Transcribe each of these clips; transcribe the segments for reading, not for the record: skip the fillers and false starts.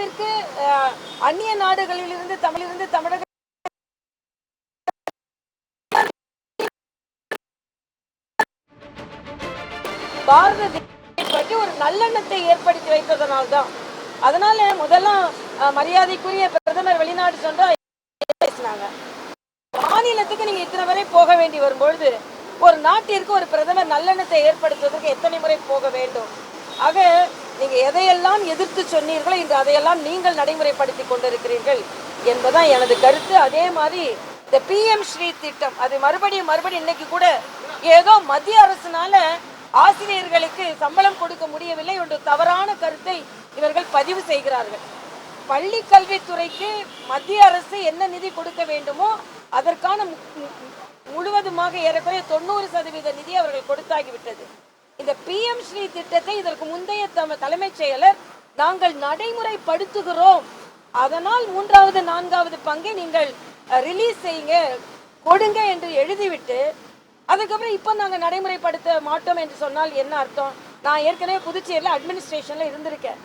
அளவிற்கு அந்நிய நாடுகளிலிருந்து தமிழக பாரத தேசத்தை பற்றி ஒரு நல்லெண்ணத்தை ஏற்படுத்தி வைத்ததனால்தான். அதனால முதல்ல மரியாதைக்குரிய பிரதமர் வெளிநாடு சென்றா பேசினாங்க. மாநிலத்துக்கு நீங்க இத்தனை வரை போக வேண்டி வரும்பொழுது ஒரு நாட்டிற்கு ஒரு பிரதமர் நல்லெண்ணத்தை ஏற்படுத்துவதற்கு எத்தனை முறை போக வேண்டும்? ஆக நீங்க எதையெல்லாம் எதிர்த்து சொன்னீர்களோ இன்று அதையெல்லாம் நீங்கள் நடைமுறைப்படுத்தி கொண்டிருக்கிறீர்கள் என்பதுதான் எனது கருத்து. அதே மாதிரி இந்த PM ஸ்ரீ திட்டம் அது மறுபடியும் இன்னைக்கு கூட ஏதோ மத்திய அரசுனால ஆசிரியர்களுக்கு சம்பளம் கொடுக்க முடியவில்லை என்ற தவறான கருத்தை இவர்கள் பதிவு செய்கிறார்கள். பள்ளி கல்வித்துறைக்கு மத்திய அரசு என்ன நிதி கொடுக்க வேண்டுமோ அதற்கான முழுவதுமாக ஏறக்குறைய 90% நிதி அவர்கள் கொடுத்தாகிவிட்டது. இந்த PM ஸ்ரீ திட்டத்தை இதற்கு முந்தைய தலைமைச் செயலர் நாங்கள் நடைமுறைப்படுத்துகிறோம், அதனால் 3வது 4வது பங்கை நீங்கள் ரிலீஸ் செய்யுங்க கொடுங்க என்று எழுதிவிட்டு அதுக்கப்புறம் இப்போ நாங்கள் நடைமுறைப்படுத்த மாட்டோம் என்று சொன்னால் என்ன அர்த்தம்? நான் ஏற்கனவே புதுச்சேரியில் அட்மினிஸ்ட்ரேஷனில் இருந்திருக்கேன்.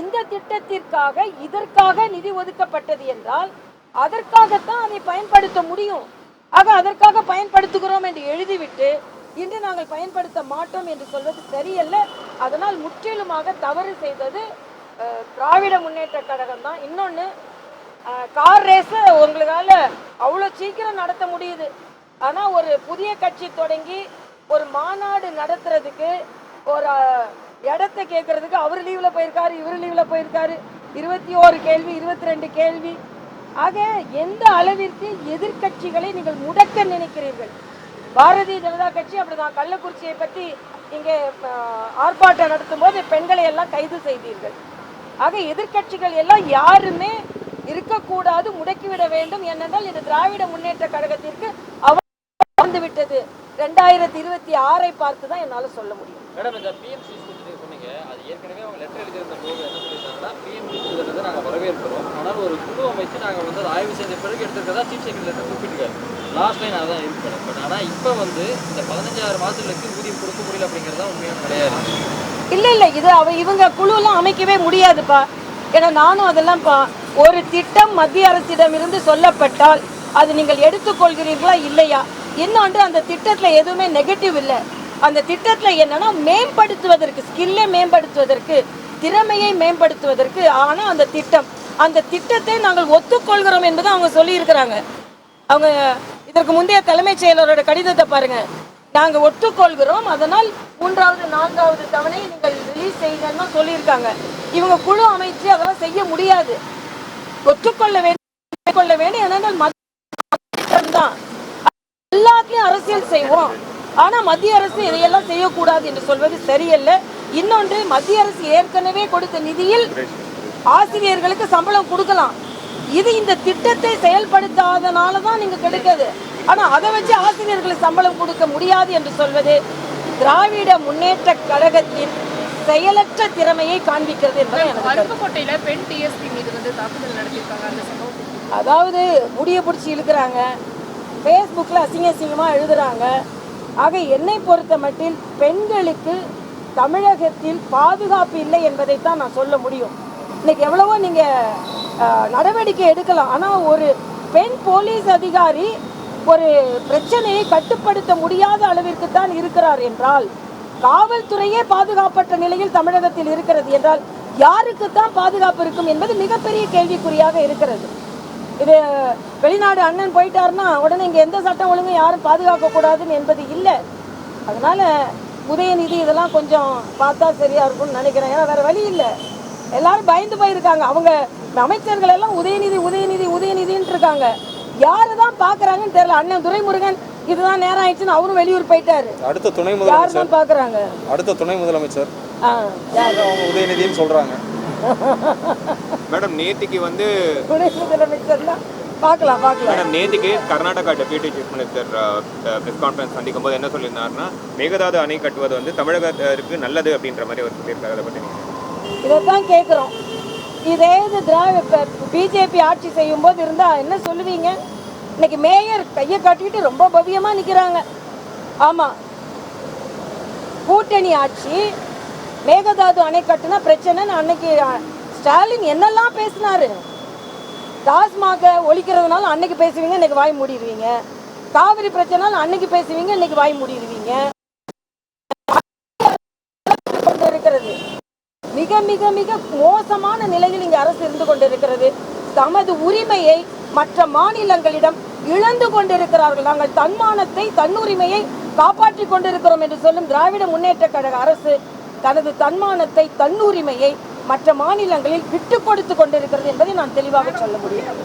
இந்த திட்டத்திற்காக இதற்காக நிதி ஒதுக்கப்பட்டது என்றால் அதற்காகத்தான் அதை பயன்படுத்த முடியும். ஆக அதற்காக பயன்படுத்துகிறோம் என்று எழுதிவிட்டு இன்று நாங்கள் பயன்படுத்த மாட்டோம் என்று சொல்வது சரியல்ல. அதனால் முற்றிலுமாக தவறு செய்தது திராவிட முன்னேற்ற கழகம் தான். இன்னொன்று, கார் ரேஸ உங்களால அவ்வளோ சீக்கிரம் நடத்த முடியுது. ஆனால் ஒரு புதிய கட்சி தொடங்கி ஒரு மாநாடு நடத்துறதுக்கு ஒரு இடத்தை கேட்கறதுக்கு அவர் லீவ்ல போயிருக்காரு, இவர் லீவ்ல போயிருக்காரு, 21 கேள்வி 22 கேள்வி. ஆக எந்த அளவிற்கு எதிர்கட்சிகளை நீங்கள் முடக்க நினைக்கிறீர்கள்? பாரதிய ஜனதா கட்சி அப்படிதான். கள்ளக்குறிச்சியை பற்றி இங்கே ஆர்ப்பாட்டம் நடத்தும் போது பெண்களை எல்லாம் கைது செய்தீர்கள். ஆக எதிர்கட்சிகள் எல்லாம் யாருமே இருக்கக்கூடாது, முடக்கிவிட வேண்டும். ஏனென்றால் இந்த திராவிட முன்னேற்ற கழகத்திற்கு அவர் விட்டது 2026 பார்த்து தான் என்னால் சொல்ல முடியும். மேடம், இந்த PM சொன்னீங்க, அது ஏற்கனவே அவங்க லெட்டர் எழுதியிருந்த போது என்ன சொல்லியிருந்தாங்கன்னா PM நாங்கள் வரவேற்கிறோம், ஆனால் ஒரு குழு அமைச்சு நாங்கள் வந்து ஆய்வு செய்த பிறகு எடுத்துக்கிறதா சீஃப் செக்ரட்டரி குறிப்பிட்டிருக்காரு. லாஸ்ட் லைன் அதான் இருக்கணும். பட் ஆனால் இப்போ வந்து இந்த 15,000 மாதங்களுக்கு ஊதியம் கொடுக்க முடியல அப்படிங்கிறதா உண்மையான கிடையாது. இல்லை இது இவங்க குழுலாம் அமைக்கவே முடியாதுப்பா. ஏன்னா நானும் அதெல்லாம் ஒரு திட்டம் மத்திய அரசிடம் இருந்து சொல்லப்பட்டால் அது நீங்கள் எடுத்துக்கொள்கிறீர்களா இல்லையா? இன்னொன்று, அந்த திட்டத்தில் எதுவுமே நெகட்டிவ் இல்லை. அந்த திட்டத்தில் என்னன்னா மேம்படுத்துவதற்கு, ஸ்கில்லை மேம்படுத்துவதற்கு, திறமையை மேம்படுத்துவதற்கு ஆன அந்த திட்டத்தை நாங்கள் ஒத்துக்கொள்கிறோம் என்பதை அவங்க சொல்லியிருக்கிறாங்க. அவங்க இதற்கு முந்தைய தலைமைச் செயலரோட கடிதத்தை பாருங்க. நாங்கள் ஒத்துக்கொள்கிறோம், அதனால் 3வது 4வது தவணை நீங்கள் ரிலீஸ் செய்யுங்கன்னு சொல்லியிருக்காங்க. இவங்க குழு அமைச்சு அதெல்லாம் செய்ய முடியாது. ஒத்துக்கொள்ள வேண்டும். ஏனென்றால் தான் எல்லாத்தையும் அரசியல் செய்வோம், ஆனா மத்திய அரசு இதையெல்லாம் செய்யக்கூடாது என்று சொல்வது சரியல்ல. இன்னொன்று, மத்திய அரசு ஏற்கனவே கொடுத்த நிதியில் ஆசிரியர்களுக்கு சம்பளம் கொடுக்கலாம். இது இந்த திட்டத்தை செயல்படுத்தாதனால தான் நீங்க கிடைக்காது. ஆனா அதை வச்சு ஆசிரியர்களுக்கு சம்பளம் கொடுக்க முடியாது என்று சொல்வது திராவிட முன்னேற்ற கழகத்தின் செயலற்ற திறமையை காண்பிக்கிறது என்பது எனக்கு. அருப்புக்கோட்டையில பெண் DSP மீது வந்து தாக்குதல் நடத்தியிருக்காங்க. அந்த சம்பவம் அதாவது முடிய பிடிச்சி இழுக்கிறாங்க, ஃபேஸ்புக்கில் அசிங்கமாக எழுதுறாங்க. ஆக என்னை பொறுத்த மட்டில் பெண்களுக்கு தமிழகத்தில் பாதுகாப்பு இல்லை என்பதைத்தான் நான் சொல்ல முடியும். இன்னைக்கு எவ்வளவோ நீங்கள் நடவடிக்கை எடுக்கலாம், ஆனால் ஒரு பெண் போலீஸ் அதிகாரி ஒரு பிரச்சனையை கட்டுப்படுத்த முடியாத அளவிற்கு தான் இருக்கிறார் என்றால், காவல்துறையே பாதுகாப்பற்ற நிலையில் தமிழகத்தில் இருக்கிறது என்றால் யாருக்கு தான் பாதுகாப்பு இருக்கும் என்பது மிகப்பெரிய கேள்விக்குறியாக இருக்கிறது. இது வெளிநாடு அண்ணன் போயிட்டாருன்னா உடனே இங்கே எந்த சட்டம் ஒழுங்கும் யாரும் பாதுகாக்கக்கூடாதுன்னு என்பது இல்லை. அதனால உதயநிதி இதெல்லாம் கொஞ்சம் பார்த்தா சரியா இருக்கும்னு நினைக்கிறேன். ஏன்னா வேற வழி இல்லை, எல்லாரும் பயந்து போயிருக்காங்க. அவங்க அமைச்சர்கள் எல்லாம் உதயநிதின்னு இருக்காங்க. யாரு தான் பாக்குறாங்கன்னு தெரியல. அண்ணன் துரைமுருகன் இதுதான் நேரம் ஆயிடுச்சுன்னு அவரும் வெளியூர் போயிட்டாரு. அடுத்த துணை முதலமைச்சர் பாக்குறாங்க. அடுத்த துணை முதலமைச்சர் உதயநிதின்னு சொல்றாங்க. மேடம், நேத்திக்கு வந்து துணை முதலமைச்சர் பார்க்கலாம். மேடம், நேத்திக்கு Karnataka deputy chief minister press conference சந்திக்கும் போது என்ன சொல்லியிருந்தாருன்னா, மேகதாது அணை கட்டுவது வந்து தமிழகத்திற்கு நல்லது அப்படின்ற மாதிரி அவர் சொல்லியிருக்காரு. அதை பற்றி இதைத்தான் கேட்குறோம். இதே இது பிஜேபி ஆட்சி செய்யும் போது இருந்தா என்ன சொல்லுவீங்க? இன்னைக்கு மேயர் கையை காட்டிக்கிட்டு ரொம்ப பவ்யமா நிக்கிறாங்க. ஆமா, கூட்டணி ஆட்சி மேகதாது அணை கட்டுனா பிரச்சனை அன்னைக்கு ஸ்டாலின் என்னெல்லாம் பேசினாரு. டாஸ்மாக ஒழிக்கிறதுனால அன்னைக்கு பேசுவீங்க, இன்னைக்கு வாய் மூடிடுவீங்க. காவிரி பிரச்சனை அன்னைக்கு பேசுவீங்க, இன்னைக்கு வாய் மூடிடுவீங்க. கொண்டிருக்கிறது மிக மிக மிக மோசமான நிலையில் இங்கு அரசு இருந்து கொண்டிருக்கிறது. தமது உரிமையை மற்ற மாநிலங்களிடம் இழந்து கொண்டிருக்கிறார்கள். நாங்கள் தன்மானத்தை, தன்னுரிமையை காப்பாற்றிக் கொண்டிருக்கிறோம் என்று சொல்லும் திராவிட முன்னேற்ற கழக அரசு தனது தன்மானத்தை, தன்னுரிமையை மற்ற மாநிலங்களில் விட்டுக் கொடுத்து கொண்டிருக்கிறது என்பதை நான் தெளிவாக சொல்ல முடியும்.